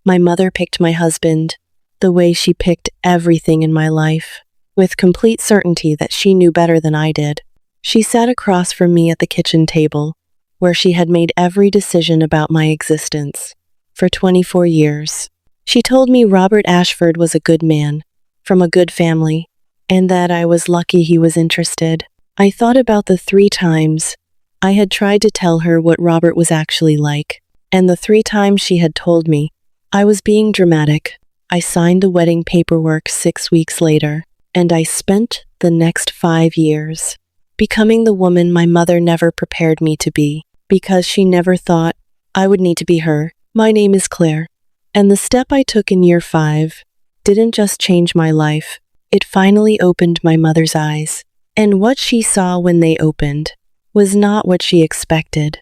My mother picked my husband the way she picked everything in my life, with complete certainty that she knew better than I did. She sat across from me at the kitchen table, where she had made every decision about my existence. For 24 years, she told me Robert Ashford was a good man, from a good family, and that I was lucky he was interested. I thought about the 3 times I had tried to tell her what Robert was actually like, and the 3 times she had told me I was being dramatic. I signed the wedding paperwork 6 weeks later, and I spent the next 5 years becoming the woman my mother never prepared me to be, because she never thought I would need to be her. My name is Claire, and the step I took in year 5 didn't just change my life, it finally opened my mother's eyes. And what she saw when they opened was not what she expected.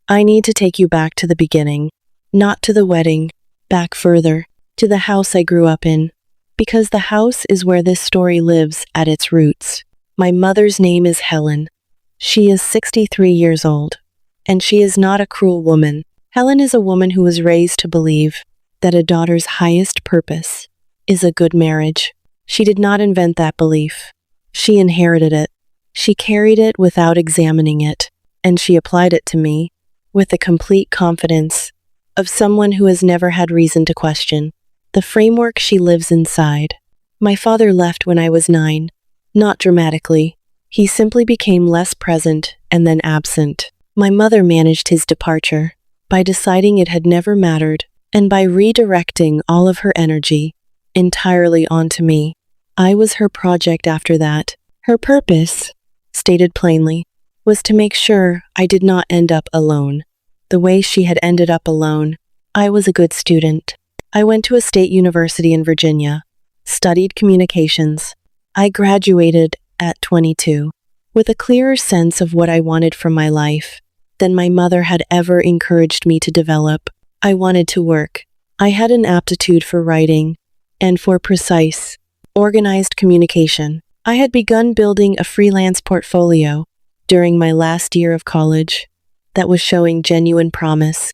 I need to take you back to the beginning, not to the wedding, back further, to the house I grew up in, because the house is where this story lives at its roots. My mother's name is Helen. She is 63 years old, and she is not a cruel woman. Helen is a woman who was raised to believe that a daughter's highest purpose is a good marriage. She did not invent that belief. She inherited it. She carried it without examining it, and she applied it to me with the complete confidence of someone who has never had reason to question the framework she lives inside. My father left when I was 9, not dramatically. He simply became less present and then absent. My mother managed his departure by deciding it had never mattered and by redirecting all of her energy entirely onto me. I was her project after that. Her purpose, stated plainly, was to make sure I did not end up alone, the way she had ended up alone. I was a good student. I went to a state university in Virginia, studied communications. I graduated at 22, with a clearer sense of what I wanted from my life than my mother had ever encouraged me to develop. I wanted to work. I had an aptitude for writing and for precise, organized communication. I had begun building a freelance portfolio during my last year of college that was showing genuine promise.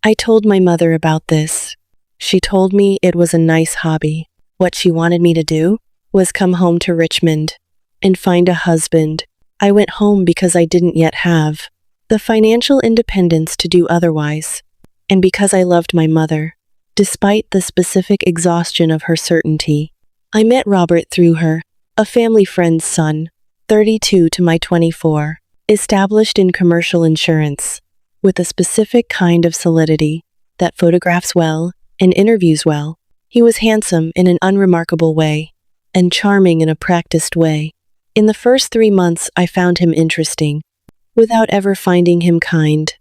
I told my mother about this. She told me it was a nice hobby. What she wanted me to do was come home to Richmond and find a husband. I went home because I didn't yet have the financial independence to do otherwise, and because I loved my mother, despite the specific exhaustion of her certainty. I met Robert through her, a family friend's son, 32 to my 24, established in commercial insurance, with a specific kind of solidity that photographs well and interviews well. He was handsome in an unremarkable way, and charming in a practiced way. In the first 3 months, I found him interesting, without ever finding him kind.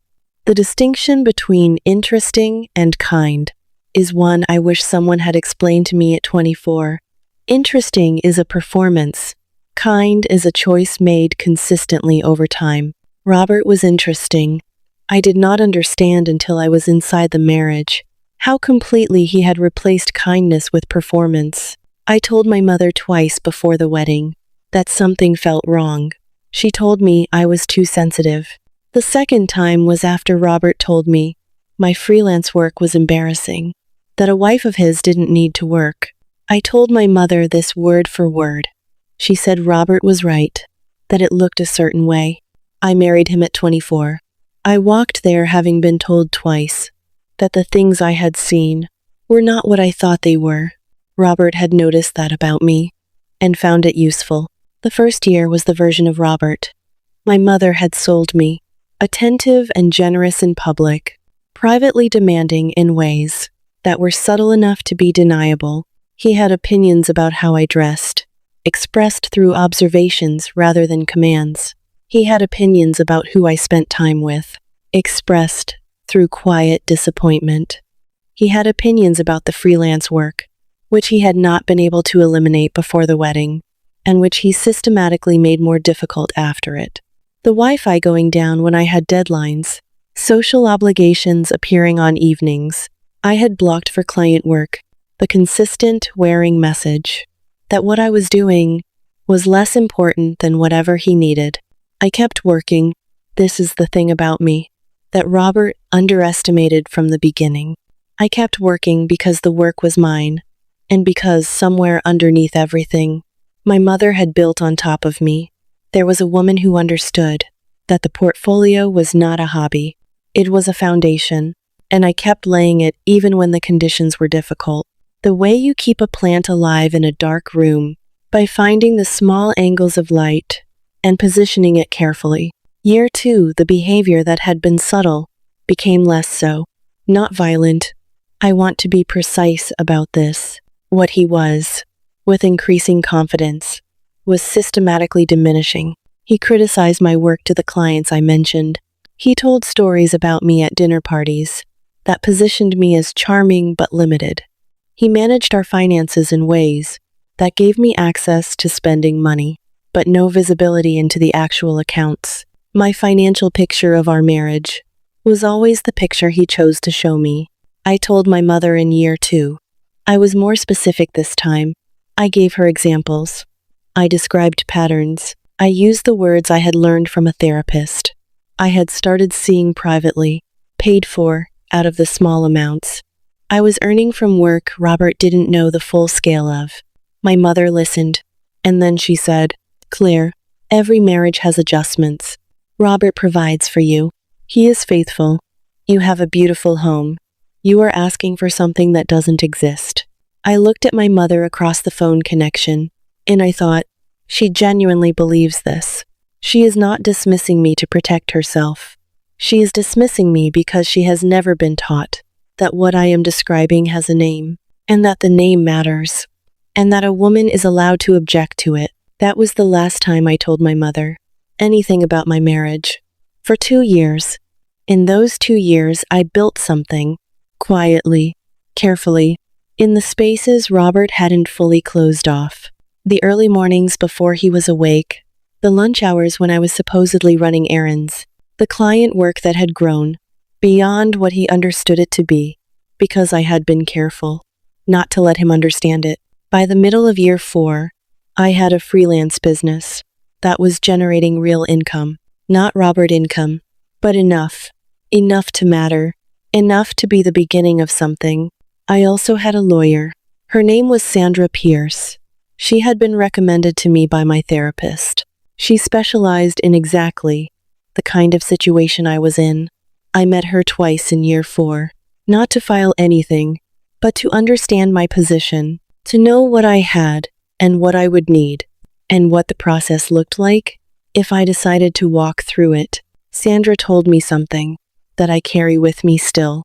The distinction between interesting and kind is one I wish someone had explained to me at 24. Interesting is a performance. Kind is a choice made consistently over time. Robert was interesting. I did not understand until I was inside the marriage how completely he had replaced kindness with performance. I told my mother twice before the wedding that something felt wrong. She told me I was too sensitive. The second time was after Robert told me my freelance work was embarrassing, that a wife of his didn't need to work. I told my mother this word for word. She said Robert was right, that it looked a certain way. I married him at 24. I walked there having been told twice that the things I had seen were not what I thought they were. Robert had noticed that about me and found it useful. The first year was the version of Robert my mother had sold me, attentive and generous in public, privately demanding in ways that were subtle enough to be deniable. He had opinions about how I dressed, expressed through observations rather than commands. He had opinions about who I spent time with, expressed through quiet disappointment. He had opinions about the freelance work, which he had not been able to eliminate before the wedding, and which he systematically made more difficult after it. The Wi-Fi going down when I had deadlines, social obligations appearing on evenings. I had blocked for client work, the consistent wearing message that what I was doing was less important than whatever he needed. I kept working. This is the thing about me that Robert underestimated from the beginning. I kept working because the work was mine, and because somewhere underneath everything, my mother had built on top of me, there was a woman who understood that the portfolio was not a hobby. It was a foundation, and I kept laying it even when the conditions were difficult. The way you keep a plant alive in a dark room, by finding the small angles of light and positioning it carefully. Year 2, the behavior that had been subtle became less so, not violent. I want to be precise about this. What he was, with increasing confidence, was systematically diminishing. He criticized my work to the clients I mentioned. He told stories about me at dinner parties that positioned me as charming but limited. He managed our finances in ways that gave me access to spending money, but no visibility into the actual accounts. My financial picture of our marriage was always the picture he chose to show me. I told my mother in year 2. I was more specific this time. I gave her examples. I described patterns. I used the words I had learned from a therapist. I had started seeing privately, paid for, out of the small amounts I was earning from work Robert didn't know the full scale of. My mother listened, and then she said, "Claire, every marriage has adjustments. Robert provides for you. He is faithful. You have a beautiful home. You are asking for something that doesn't exist." I looked at my mother across the phone connection, and I thought, she genuinely believes this. She is not dismissing me to protect herself. She is dismissing me because she has never been taught that what I am describing has a name, and that the name matters, and that a woman is allowed to object to it. That was the last time I told my mother anything about my marriage. For 2 years. In those 2 years, I built something, quietly, carefully, in the spaces Robert hadn't fully closed off. The early mornings before he was awake, the lunch hours when I was supposedly running errands, the client work that had grown beyond what he understood it to be, because I had been careful not to let him understand it. By the middle of year 4, I had a freelance business that was generating real income, not Robert income, but enough to matter, enough to be the beginning of something. I also had a lawyer. Her name was Sandra Pierce. She had been recommended to me by my therapist. She specialized in exactly the kind of situation I was in. I met her twice in year 4, not to file anything, but to understand my position, to know what I had and what I would need, and what the process looked like if I decided to walk through it. Sandra told me something that I carry with me still.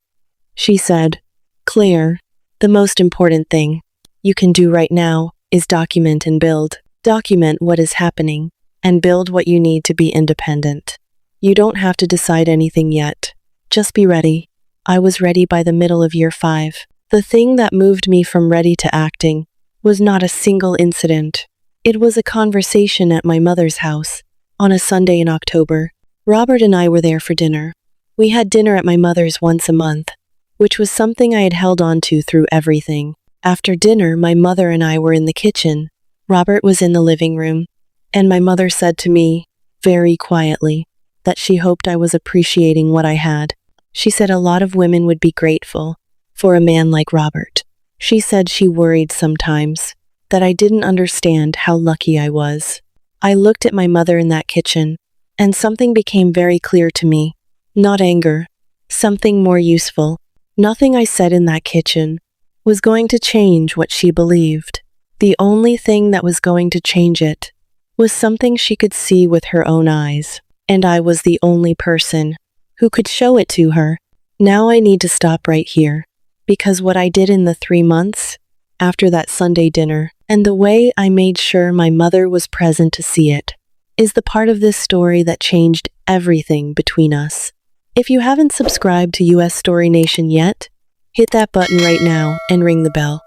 She said, "Claire, the most important thing you can do right now is document and build. Document what is happening, and build what you need to be independent. You don't have to decide anything yet. Just be ready." I was ready by the middle of year 5. The thing that moved me from ready to acting was not a single incident. It was a conversation at my mother's house on a Sunday in October. Robert and I were there for dinner. We had dinner at my mother's once a month, which was something I had held on to through everything. After dinner, my mother and I were in the kitchen. Robert was in the living room, and my mother said to me, very quietly, that she hoped I was appreciating what I had. She said a lot of women would be grateful for a man like Robert. She said she worried sometimes that I didn't understand how lucky I was. I looked at my mother in that kitchen, and something became very clear to me. Not anger, something more useful. Nothing I said in that kitchen was going to change what she believed. The only thing that was going to change it was something she could see with her own eyes, and I was the only person who could show it to her. Now I need to stop right here, because what I did in the 3 months after that Sunday dinner, and the way I made sure my mother was present to see it, is the part of this story that changed everything between us. If you haven't subscribed to US Story Nation yet, hit that button right now and ring the bell.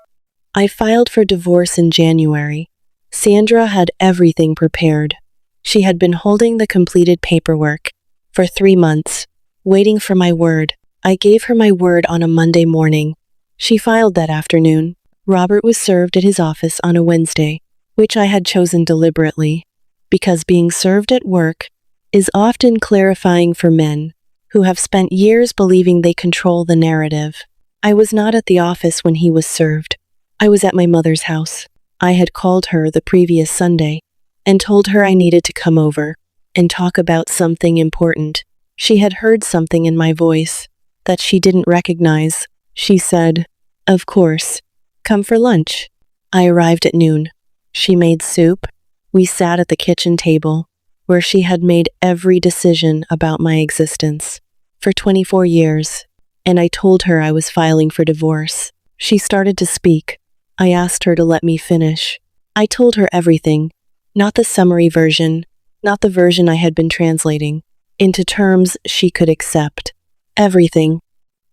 I filed for divorce in January. Sandra had everything prepared. She had been holding the completed paperwork for 3 months, waiting for my word. I gave her my word on a Monday morning. She filed that afternoon. Robert was served at his office on a Wednesday, which I had chosen deliberately, because being served at work is often clarifying for men who have spent years believing they control the narrative. I was not at the office when he was served. I was at my mother's house. I had called her the previous Sunday and told her I needed to come over and talk about something important. She had heard something in my voice that she didn't recognize. She said, "Of course. Come for lunch." I arrived at noon. She made soup. We sat at the kitchen table, where she had made every decision about my existence for 24 years, and I told her I was filing for divorce. She started to speak. I asked her to let me finish. I told her everything, not the summary version, not the version I had been translating, into terms she could accept. Everything.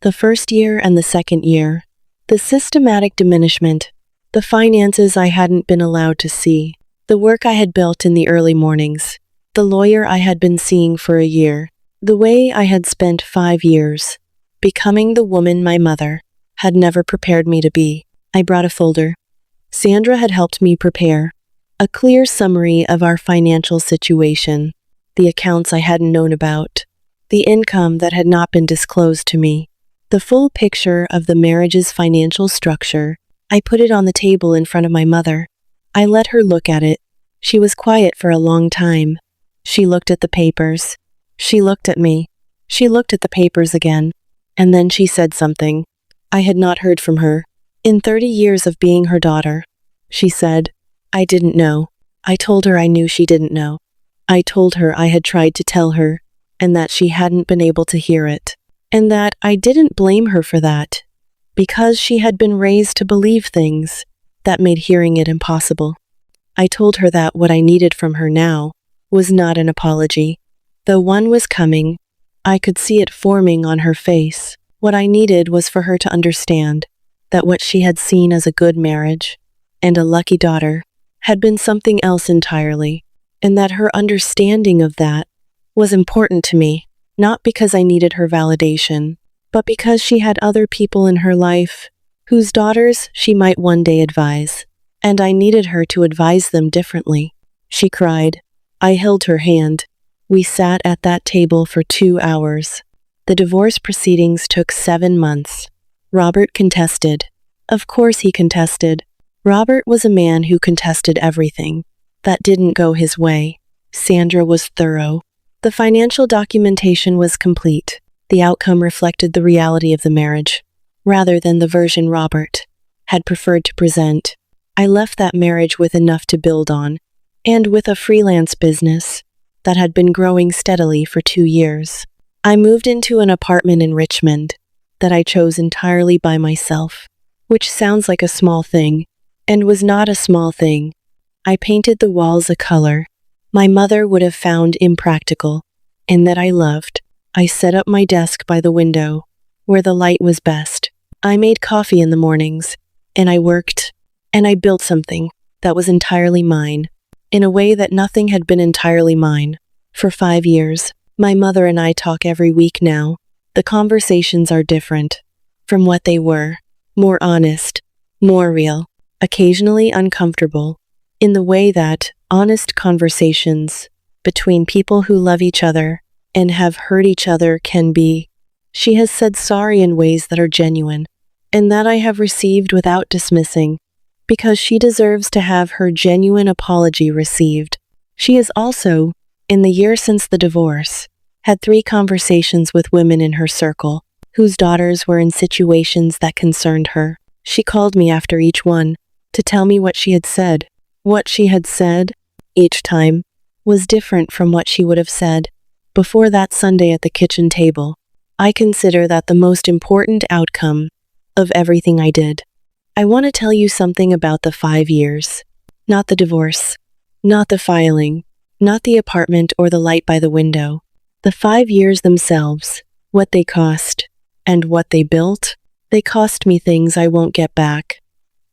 The first year and the second year. The systematic diminishment. The finances I hadn't been allowed to see. The work I had built in the early mornings. The lawyer I had been seeing for a year. The way I had spent 5 years becoming the woman my mother had never prepared me to be. I brought a folder. Sandra had helped me prepare a clear summary of our financial situation, the accounts I hadn't known about, the income that had not been disclosed to me, the full picture of the marriage's financial structure. I put it on the table in front of my mother. I let her look at it. She was quiet for a long time. She looked at the papers. She looked at me. She looked at the papers again. And then she said something. I had not heard from her in 30 years of being her daughter. She said, "I didn't know." I told her I knew she didn't know. I told her I had tried to tell her, and that she hadn't been able to hear it, and that I didn't blame her for that, because she had been raised to believe things that made hearing it impossible. I told her that what I needed from her now was not an apology, though one was coming. I could see it forming on her face. What I needed was for her to understand that what she had seen as a good marriage and a lucky daughter had been something else entirely, and that her understanding of that was important to me, not because I needed her validation, but because she had other people in her life whose daughters she might one day advise, and I needed her to advise them differently. She cried. I held her hand. We sat at that table for 2 hours. The divorce proceedings took 7 months. Robert contested. Of course he contested. Robert was a man who contested everything that didn't go his way. Sandra was thorough. The financial documentation was complete. The outcome reflected the reality of the marriage, rather than the version Robert had preferred to present. I left that marriage with enough to build on, and with a freelance business that had been growing steadily for 2 years. I moved into an apartment in Richmond that I chose entirely by myself, which sounds like a small thing, and was not a small thing. I painted the walls a color my mother would have found impractical, and that I loved. I set up my desk by the window, where the light was best. I made coffee in the mornings, and I worked, and I built something that was entirely mine, in a way that nothing had been entirely mine. For 5 years, my mother and I talk every week now. The conversations are different from what they were, more honest, more real, occasionally uncomfortable, in the way that honest conversations between people who love each other and have hurt each other can be. She has said sorry in ways that are genuine, and that I have received without dismissing, because she deserves to have her genuine apology received. She has also, in the year since the divorce, had 3 conversations with women in her circle, whose daughters were in situations that concerned her. She called me after each one to tell me what she had said. What she had said, each time, was different from what she would have said before that Sunday at the kitchen table. I consider that the most important outcome of everything I did. I want to tell you something about the 5 years. Not the divorce, not the filing, not the apartment or the light by the window. The 5 years themselves, what they cost, and what they built. They cost me things I won't get back.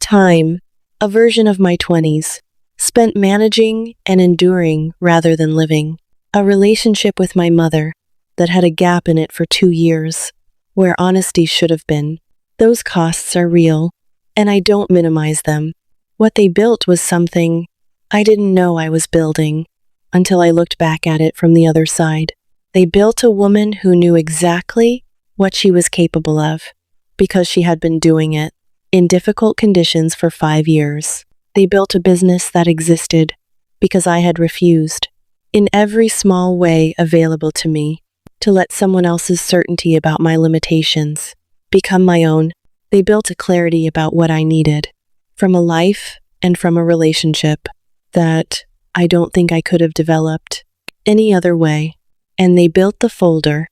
Time, a version of my 20s, spent managing and enduring rather than living. A relationship with my mother that had a gap in it for 2 years, where honesty should have been. Those costs are real, and I don't minimize them. What they built was something I didn't know I was building until I looked back at it from the other side. They built a woman who knew exactly what she was capable of, because she had been doing it in difficult conditions for 5 years. They built a business that existed because I had refused, in every small way available to me, to let someone else's certainty about my limitations become my own. They built a clarity about what I needed from a life and from a relationship that I don't think I could have developed any other way. And they built the folder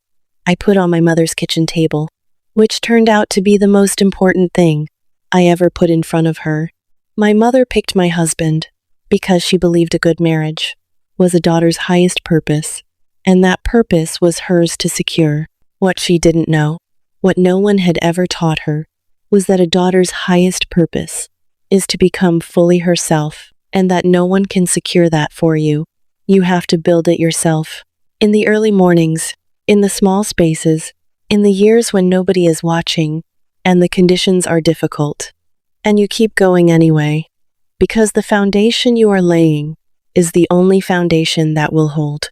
I put on my mother's kitchen table, which turned out to be the most important thing I ever put in front of her. My mother picked my husband because she believed a good marriage was a daughter's highest purpose, and that purpose was hers to secure. What she didn't know, what no one had ever taught her, was that a daughter's highest purpose is to become fully herself, and that no one can secure that for you. You have to build it yourself. In the early mornings, in the small spaces, in the years when nobody is watching, and the conditions are difficult. And you keep going anyway, because the foundation you are laying is the only foundation that will hold.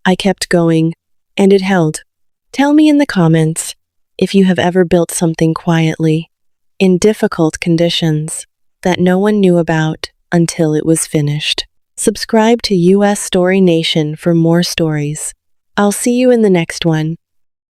I kept going, and it held. Tell me in the comments if you have ever built something quietly, in difficult conditions, that no one knew about until it was finished. Subscribe to US Story Nation for more stories. I'll see you in the next one.